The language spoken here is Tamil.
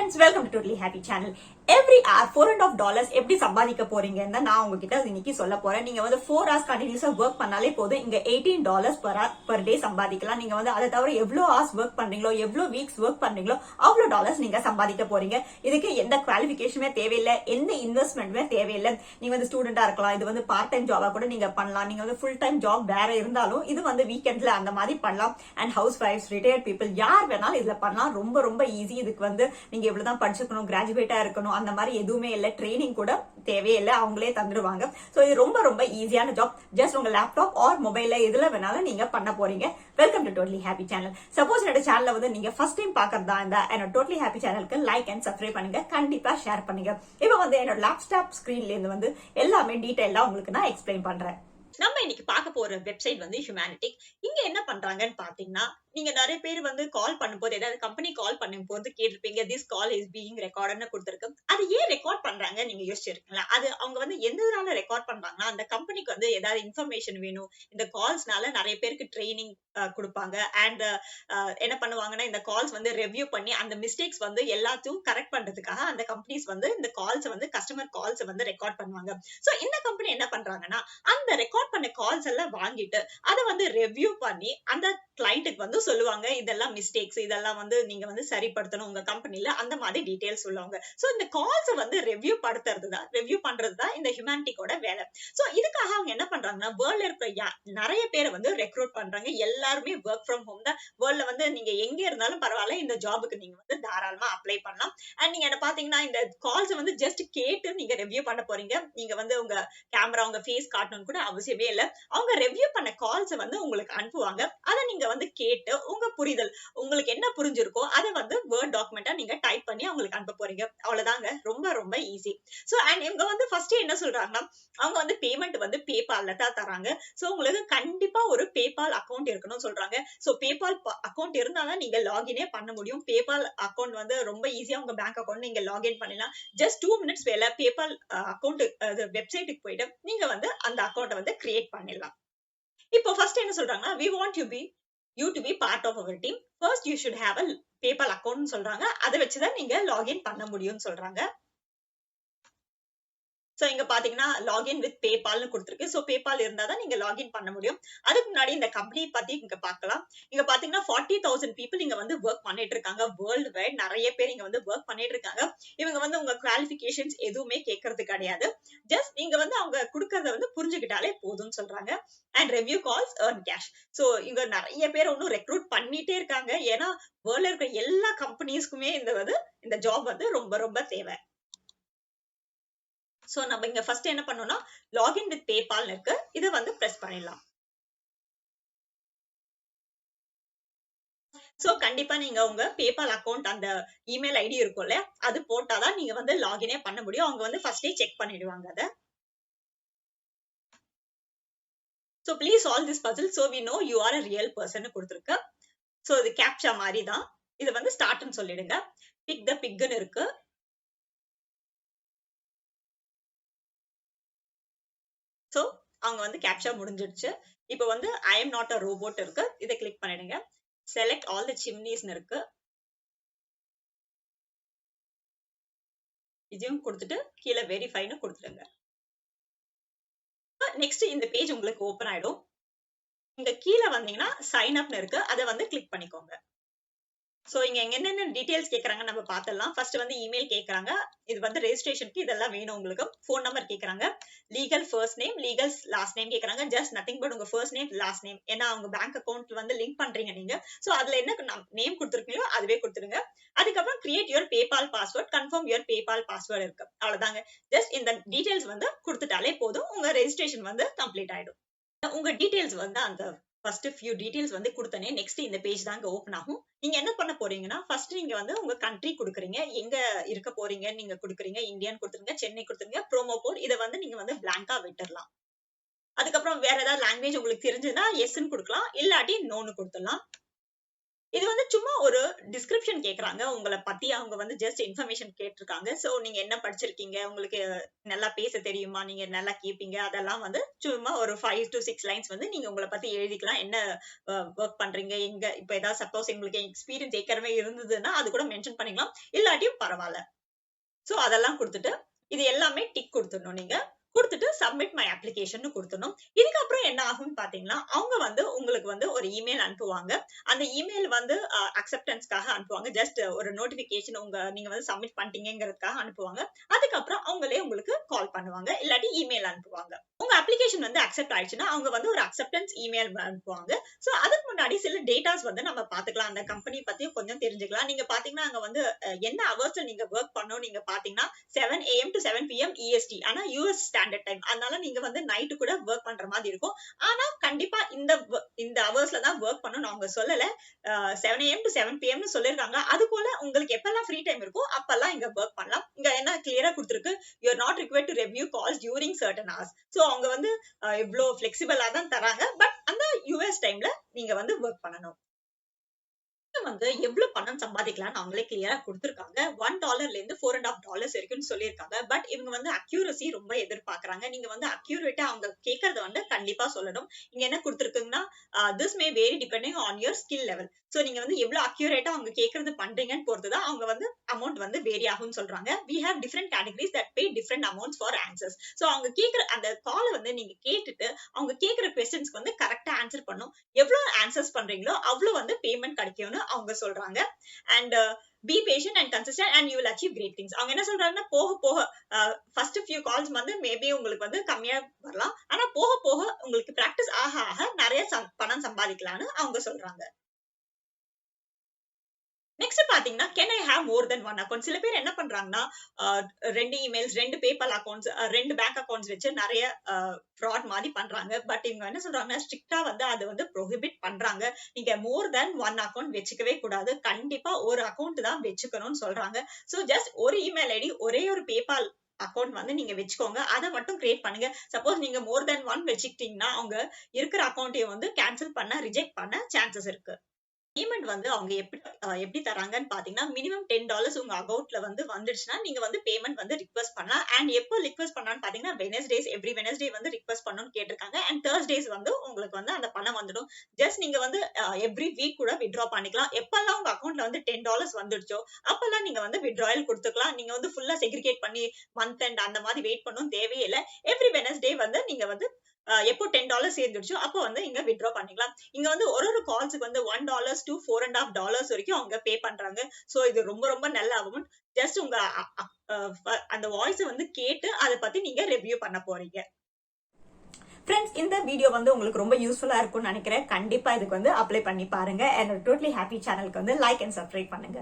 friends, welcome to Totally Happy channel. Every hour $4.5 எப்படி சம்பாதிக்க போறீங்கன்னு நான் உங்ககிட்ட இன்னைக்கு சொல்ல போறேன். நீங்க வந்து 4 hours கண்டினியூஸா ஒர்க் பண்ணாலே போதும், இங்க $18 per day சம்பாதிக்கலாம். நீங்க வந்து அதை தவிர எவ்வளவு hours ஒர்க் பண்றீங்களோ, எவ்வளவு வீக்ஸ் ஒர்க் பண்றீங்களோ அவ்வளவு டாலர்ஸ் நீங்க சம்பாதிக்க போறீங்க. இதுக்கு எந்த குவாலிஃபிகேஷனுமே தேவையில்லை, எந்த இன்வெஸ்ட்மெண்ட்டுமே தேவையில்லை. நீங்க வந்து ஸ்டூடெண்டா இருக்கலாம், இது வந்து பார்ட் டைம் ஜாபா கூட நீங்க பண்ணலாம். நீங்க வந்து ஃபுல் டைம் ஜாப் வேற இருந்தாலும் இது வந்து வீக்கெண்ட்ல அந்த மாதிரி பண்ணலாம். And house wife's, retired people யார் வேணாலும் இதுல பண்ணலாம். ரொம்ப ரொம்ப ஈஸி. இதுக்கு வந்து நீங்க இவ்வளவுதான் படிச்சுக்கணும், கிராஜுவேட்டா இருக்கணும் அந்த மாதிரி எதுவுமே இல்லை. ட்ரைனிங் கூட தேவையில்லை, அவங்களே தந்துடுவாங்க. சோ இது ரொம்ப ரொம்ப ஈஸியான ஜாப். ஜஸ்ட் உங்க லேப்டாப் ஆர் மொபைல்ல எதுல வேணாலும் நீங்க பண்ண போறீங்க. Welcome to totally happy channel. Suppose என்னோட சேனல்ல வந்து நீங்க ஃபர்ஸ்ட் டைம் பாக்குறதா இருந்தா என்னோட டோட்லி ஹாப்பி சேனலுக்கு லைக் அண்ட் சப்ஸ்கிரைப் பண்ணுங்க, கண்டிப்பா ஷேர் பண்ணுங்க. இப்போ வந்து என்னோட லேப்டாப் ஸ்கிரீன்ல இருந்து வந்து எல்லாமே டீடைலா உங்களுக்கு நான் எக்ஸ்பிளைன் பண்றேன். நம்ம இன்னைக்கு பார்க்க போற வெப்சைட் வந்து ஹியூமனிட்டிக். இங்க என்ன பண்றாங்கன்னு பாத்தீங்கன்னா, நீங்க நிறைய பேர் வந்து கால் பண்ணும்போது, ஏதாவது கம்பெனி கால் பண்ணும்போது கேட்டிருப்பீங்க, திஸ் கால் இஸ் பீயிங் ரெக்கார்ட்னு கொடுத்திருக்கு. அது ஏன் ரெக்கார்ட் பண்றாங்க நீங்க யோசிச்சிருக்கீங்களா? அது அவங்க வந்து எந்தனால ரெக்கார்ட் பண்றாங்கன்னா, அந்த கம்பெனிக்கு வந்து ஏதாவது இன்ஃபர்மேஷன் வேணும். இந்த கால்ஸ்னால நிறைய பேருக்கு ட்ரைனிங் கொடுப்பாங்க. அண்ட் என்ன பண்ணுவாங்கன்னா, இந்த கால்ஸ் வந்து ரெவ்யூ பண்ணி அந்த மிஸ்டேக்ஸ் வந்து எல்லாத்தையும் கரெக்ட் பண்றதுக்காக அந்த கம்பெனிஸ் வந்து இந்த கால்ஸ் வந்து கஸ்டமர் கால்ஸ் வந்து ரெக்கார்ட் பண்ணுவாங்க. சோ இந்த கம்பெனி என்ன பண்றாங்கன்னா, அந்த ரெக்கார்ட் பண்ண கால்ஸ் எல்லாம் வாங்கிட்டு அதை வந்து ரெவ்யூ பண்ணி அந்த கிளைண்ட்டுக்கு வந்து சொல்லுவாங்க, இதெல்லாம் மிஸ்டேக்ஸ், இதெல்லாம் வந்து நீங்க வந்து சரிப்படுத்தணும் உங்க கம்பெனில, அந்த மாதிரி டீடைல்ஸ் சொல்லுவாங்க. சோ இந்த கால்ஸ் வந்து ரெவ்யூ பண்றதுதான் இந்த ஹியூமனிட்டிக்கோட வேலை. சோ இதுக்காக அவங்க என்ன பண்றாங்கன்னா, வேர்ல்ட்ல இருக்கிற நிறைய பேரை வந்து ரெக்ரூட் பண்றாங்க. எல்லாருமே ஒர்க் ஃப்ரம் ஹோம் தான். வேர்ல்ட்ல வந்து நீங்க எங்க இருந்தாலும் பரவாயில்ல, இந்த ஜாபுக்கு நீங்க வந்து தாராளமா அப்ளை பண்ணலாம். அண்ட் நீங்க என்ன பாத்தீங்கன்னா, இந்த கால்ஸ் வந்து ஜஸ்ட் கேட்டு நீங்க ரெவ்யூ பண்ண போறீங்க. நீங்க வந்து உங்க கேமரா, உங்க ஃபேஸ் காட்டணும்னு கூட அவசியமே இல்ல. அவங்க ரெவ்யூ பண்ண கால்ஸ் வந்து உங்களுக்கு அனுப்புவாங்க. அதை நீங்க வந்து கேட்டு உங்க புரிதல், உங்களுக்கு என்ன புரிஞ்சிருக்கோ அதை வந்து வேர்ட் டாக்குமெண்டா நீங்க டைப் பண்ணி அவங்களுக்கு அனுப்ப போறீங்க. அவ்வளவுதாங்க, ரொம்ப ரொம்ப ஈஸி. சோ அண்ட் இவங்க வந்து ஃபர்ஸ்ட் என்ன சொல்றாங்கன்னா, அவங்க வந்து பேமெண்ட் வந்து பேபால்ல தான் தராங்க. சோ உங்களுக்கு கண்டிப்பா ஒரு பேபால் அக்கவுண்ட் இருக்கணும் சொல்றாங்க. சோ பேபால் அக்கவுண்ட் இருந்தாதான் நீங்க லாகினே பண்ண முடியும். பேபால் அக்கவுண்ட் வந்து ரொம்ப ஈஸியா உங்க பேங்க் அக்கவுண்ட் நீங்க லாகின் பண்ணலாம். ஜஸ்ட் 2 மினிட்ஸ் வேலை. பேபால் அக்கவுண்ட் வெப்சைட்டுக்கு போயிட்டு நீங்க வந்து அந்த அக்கவுண்ட் வந்து கிரியேட் பண்ணிடலாம். இப்போ ஃபர்ஸ்ட் என்ன சொல்றாங்கன்னா, we want you to be part of our team. First you should have a PayPal account சொல்றாங்க. அதை வச்சுதான் நீங்க லாகின் பண்ண முடியும்னு சொல்றாங்க. சோ இங்க பாத்தீங்கன்னா லாகின் வித் பேபால்னு கொடுத்திருக்கு. சோ பேபால் இருந்தாதான் நீங்க லாகின் பண்ண முடியும். அதுக்கு முன்னாடி இந்த கம்பெனி பத்தி இங்க பார்க்கலாம். இங்க பாத்தீங்கன்னா 40,000 people இங்க வந்து ஒர்க் பண்ணிட்டு இருக்காங்க. வேர்ல்டு வைட் நிறைய பேர் இங்க வந்து ஒர்க் பண்ணிட்டு இருக்காங்க. இவங்க வந்து உங்க குவாலிஃபிகேஷன்ஸ் எதுவுமே கேட்கறது கிடையாது. ஜஸ்ட் நீங்க வந்து அவங்க கொடுக்கறத வந்து புரிஞ்சுக்கிட்டாலே போதும்னு சொல்றாங்க. And review calls earn cash. So இங்க நிறைய பேர் இன்னும் ரெக்ரூட் பண்ணிட்டே இருக்காங்க. ஏன்னா வேர்ல்ட்ல இருக்கிற எல்லா கம்பெனிஸ்க்குமே இந்த ஜாப் வந்து ரொம்ப ரொம்ப தேவை. சோ நம்ம இங்க ஃபர்ஸ்ட் என்ன பண்ணோம்னா, லாகின் வித் பேபால் இருக்கு. இதை வந்து பிரஸ் பண்ணிடலாம். சோ கண்டிப்பா நீங்க உங்க பேபால் அக்கவுண்ட் அந்த இமெயில் ஐடி இருக்கும்ல, அது போட்டாதான் நீங்க வந்து லாகினே பண்ண முடியும். அவங்க வந்து ஃபர்ஸ்டே செக் பண்ணிடுவாங்க அதை. So please solve this puzzle so we know you are a real person கொடுத்திருக்கு. சோ இது கேப்சா மாதிரி தான். இது வந்து ஸ்டார்ட்னு சொல்லிடுங்க. பிக் த பிக்னு இருக்கு. சோ அவங்க வந்து கேப்சா முடிஞ்சிடுச்சு. இப்போ வந்து I am not a robot இருக்கு. இதை கிளிக் பண்ணிடுங்க. செலக்ட் ஆல் தி சிம்னிஸ்னு இருக்கு. இதையும் கொடுத்துட்டு கீழே வெரிஃபைன்னு கொடுத்துடுங்க. நெக்ஸ்ட் இந்த பேஜ் உங்களுக்கு ஓபன் ஆயிடும். இங்க கீழே வந்தீங்கன்னா சைன் அப்னு இருக்கு. அதை வந்து கிளிக் பண்ணிக்கோங்க. சோ இங்க என்னென்ன டீடைல்ஸ் கேக்குறாங்க நம்ம பார்த்தலாம். ஃபர்ஸ்ட் வந்து இமெயில் கேக்குறாங்க. இது வந்து ரெஜிஸ்ட்ரேஷனுக்கு இதெல்லாம் வேணும் உங்களுக்கு. ஃபோன் நம்பர் கேக்குறாங்க. Legal first name, legal last name கேக்குறாங்க. ஜஸ்ட் நதிங் பட் உங்க ஃபர்ஸ்ட் நேம், லாஸ்ட் நேம். ஏன்னா உங்க பேங்க் அக்கவுண்ட் வந்து லிங்க் பண்றீங்க நீங்க. சோ அதுல என்ன நேம் கொடுத்திருக்கீங்களோ அதுவே கொடுத்துருங்க. அதுக்கப்புறம் create your PayPal password, confirm your PayPal password இருக்கு. அவ்வளவுதாங்க. ஜஸ்ட் இந்த டீடைல்ஸ் வந்து கொடுத்துட்டாலே போதும். உங்க ரெஜிஸ்ட்ரேஷன் வந்து கம்ப்ளீட் ஆயிடும். உங்க டீடைல்ஸ் வந்து அந்த ஃபர்ஸ்ட் ஃபியூ டீடைல்ஸ் வந்து கொடுத்தனே நெக்ஸ்ட் இந்த பேஜ் தாங்க ஓபன் ஆகும். நீங்க என்ன பண்ண போறீங்கன்னா, ஃபர்ஸ்ட் நீங்க வந்து உங்க கண்ட்ரி கொடுக்குறீங்க, எங்க இருக்க போறீங்க நீங்க கொடுக்குறீங்க. இந்தியான்னு கொடுத்துருங்க, சென்னை கொடுத்துருங்க. ப்ரோமோ கோட் இதை வந்து நீங்க வந்து பிளாங்கா விட்டுறலாம். அதுக்கப்புறம் வேற ஏதாவது லாங்குவேஜ் உங்களுக்கு தெரிஞ்சதுன்னா எஸ்ன்னு கொடுக்கலாம், இல்லாட்டி நோன்னு கொடுத்துடலாம். இது வந்து சும்மா ஒரு டிஸ்கிரிப்ஷன் கேக்குறாங்க உங்களை பத்தி, அவங்க வந்து ஜஸ்ட் இன்ஃபர்மேஷன் கேட்டிருக்காங்க. சோ நீங்க என்ன படிச்சிருக்கீங்க, உங்களுக்கு நல்லா பேச தெரியுமா, நீங்க நல்லா கேப்பீங்க, அதெல்லாம் வந்து சும்மா ஒரு 5 to 6 லைன்ஸ் வந்து நீங்க உங்களை பத்தி எழுதிக்கலாம். என்ன ஒர்க் பண்றீங்க, எங்க இப்ப ஏதாவது சப்போஸ் உங்களுக்கு எக்ஸ்பீரியன்ஸ் ஏற்கனவே இருந்ததுன்னா அது கூட மென்ஷன் பண்ணிக்கலாம், இல்லாட்டியும் பரவாயில்ல. சோ அதெல்லாம் கொடுத்துட்டு இது எல்லாமே டிக் கொடுத்துடணும். நீங்க கொடுத்துட்டு சப்மிட் மை அப்ளிகேஷன் கொடுத்துடணும். இதுக்கப்புறம் என்ன ஆகும்னு பாத்தீங்கன்னா, அவங்க வந்து உங்களுக்கு வந்து ஒரு இமெயில் அனுப்புவாங்க. அந்த இமெயில் வந்து அக்செப்டன்ஸ்க்காக அனுப்புவாங்க. ஜஸ்ட் ஒரு நோட்டிபிகேஷன் நீங்க வந்து சப்மிட் பண்ணிட்டீங்கிறதுக்காக அனுப்புவாங்க. அதுக்கப்புறம் அவங்களே உங்களுக்கு கால் பண்ணுவாங்க, இல்லாட்டி இமெயில் அனுப்புவாங்க. உங்க அப்ளிகேஷன் வந்து அக்செப்ட் ஆயிடுச்சுன்னா அவங்க வந்து ஒரு அக்செப்டன்ஸ் இமெயில் அனுப்புவாங்க. சோ அதுக்கு முன்னாடி சில டேட்டாஸ் வந்து நம்ம பாத்துக்கலாம், அந்த கம்பெனி பத்தி கொஞ்சம் தெரிஞ்சுக்கலாம். நீங்க பாத்தீங்கன்னா அங்க வந்து என்ன ஹவர்ஸ்ல நீங்க ஒர்க் பண்ணணும், நீங்க பாத்தீங்கன்னா 7 AM to 7 PM EST, ஆனா US ஸ்டாண்டர்ட் டைம். அதனால நீங்க வந்து நைட்டு கூட ஒர்க் பண்ற மாதிரி இருக்கும். ஆனா கண்டிப்பா இந்த ஹவர்ஸ்ல தான் ஒர்க் பண்ணணும் அவங்க சொல்லல. 7 AM to 7 PM னு சொல்லிருக்காங்க. அது போல உங்களுக்கு எப்பெல்லாம் ஃப்ரீ டைம் இருக்கோ அப்பெல்லாம் இங்க ஒர்க் பண்ணலாம். இங்க என்ன கிளியரா கொடுத்திருக்கு, you are not required to review calls during certain hours. So அவங்க வந்து இவ்ளோ ஃபிளெக்சிபிளா தான் தராங்க. பட் அந்த US டைம்ல நீங்க வந்து ஒர்க் பண்ணணும். வந்து எவ்வளவு பணம் சம்பாதிக்கலாம்னு அவங்களே கிளியரா கொடுத்திருக்காங்க. $1 இருந்து $4.5 வரைக்கும் சொல்லியிருக்காங்க. பட் இவங்க வந்து அக்யூரசி ரொம்ப எதிர்பார்க்கறாங்க. நீங்க வந்து அக்யூரேட்டா அவங்க கேட்கறத வந்து கண்டிப்பா சொல்லணும். இங்க என்ன கொடுத்திருக்குங்கன்னா, this may vary depending on your skill level. So நீங்க வந்து எவ்வளவு அக்யூரேட்டா அவங்க கேட்கறது பண்றீங்கன்னு பொறுத்துதான் அவங்க வந்து அமௌண்ட் வந்து வேரி ஆகும்னு சொல்றாங்க. we have different categories that pay different amounts for answers. So அவங்க கேக்குற அந்த கால வந்து நீங்க கேட்டுட்டு அவங்க கேக்குற क्वेश्चंस्க்கு வந்து கரெக்ட்டா ஆன்சர் பண்ணனும். எவ்வளவு ஆன்சர்ஸ் பண்றீங்களோ அவ்வளவு வந்து பேமெண்ட் கிடைக்கும்னு அவங்க சொல்றாங்க. and be patient and consistent and you will achieve great things. அவங்க என்ன சொல்றாங்கன்னா, போக போக first few calls வந்து மேபி உங்களுக்கு வந்து கம்மியா வரலாம். ஆனா போக போக உங்களுக்கு பிராக்டிஸ் ஆக ஆக நிறைய பணம் சம்பாதிக்கலாம்னு அவங்க சொல்றாங்க. நெக்ஸ்ட் பாத்தீங்கன்னா, can I have more then one account? சில பேர் என்ன பண்றாங்கன்னா, 2 emails, 2 PayPal accounts, 2 bank accounts வச்சு நிறைய ஃப்ராட் மாதிரி பண்றாங்க. பட் இவங்க என்ன சொல்றாங்கன்னா, ஸ்ட்ரிக்டா வந்து அது வந்து ப்ரோஹிபிட் பண்றாங்க. நீங்க மோர் தென் ஒன் அக்கௌண்ட் வச்சுக்கவே கூடாது. கண்டிப்பா ஒரு அக்கௌண்ட் தான் வச்சுக்கணும்னு சொல்றாங்க. சோ ஜஸ்ட் ஒரு இமெயில் ஐடி, ஒரே ஒரு பேபால் அக்கௌண்ட் வந்து நீங்க வச்சுக்கோங்க. அதை மட்டும் கிரியேட் பண்ணுங்க. சப்போஸ் நீங்க மோர் தென் ஒன் வச்சுக்கிட்டீங்கன்னா அவங்க இருக்கிற அக்கௌண்ட்டையும் வந்து கேன்சல் பண்ண, ரிஜெக்ட் பண்ண சான்சஸ் இருக்கு. பேமெண்ட் வந்து அவங்க எப்படி தராங்கன்னு பாத்தீங்கன்னா, மினிமம் $10 உங்க அக்கவுண்ட்ல வந்து வந்துடுச்சுன்னா நீங்க வந்து பேமெண்ட் வந்து ரிக்வெஸ்ட் பண்ணலாம். அண்ட் எப்போ ரிக்வெஸ்ட் பண்ணலாம்னு பாத்தீங்கன்னா, வெனஸ்டேஸ், எவ்ரி வெனஸ்டே வந்து ரிக்வெஸ்ட் பண்ணணும்னு கேட்டிருக்காங்க. அண்ட் தேர்ஸ்டேஸ் வந்து உங்களுக்கு வந்து அந்த பணம் வந்துடும். ஜஸ்ட் நீங்க வந்து எவ்ரி வீக் கூட வித்ட்ரா பண்ணிக்கலாம். எப்பெல்லாம் உங்க அக்கவுண்ட்ல வந்து $10 வந்துடுச்சோ அப்பெல்லாம் நீங்க வந்து வித்ட்ராயல் கொடுத்துக்கலாம். நீங்க வந்து ஃபுல்லா செக்ரிகேட் பண்ணி மந்த் எண்ட் அந்த மாதிரி வெயிட் பண்ணணும் தேவையே இல்லை. எவ்ரி வெனஸ்டே வந்து நீங்க வந்து எப்போ $10 சேர்ந்துடுச்சோ அப்போ வந்து இங்க வித்ட்ரா பண்ணிக்கலாம். இங்க வந்து ஒரு கால்ஸுக்கு வந்து $1 to $4.5 வரைக்கும் அவங்க பே பண்றாங்க. சோ இது ரொம்ப ரொம்ப நல்ல அமௌண்ட். ஜஸ்ட் உங்க அந்த வாய்ஸ் வந்து கேட்டு அதை பத்தி நீங்க ரிவ்யூ பண்ண போறீங்க. ஃப்ரெண்ட்ஸ், இந்த வீடியோ வந்து உங்களுக்கு ரொம்ப யூஸ்ஃபுல்லா இருக்கும்னு நினைக்கிறேன். கண்டிப்பா இதுக்கு வந்து அப்ளை பண்ணி பாருங்க. என்னோட டோட்டலி ஹாப்பி சேனலுக்கு வந்து லைக் அண்ட் சப்ஸ்கிரைப் பண்ணுங்க.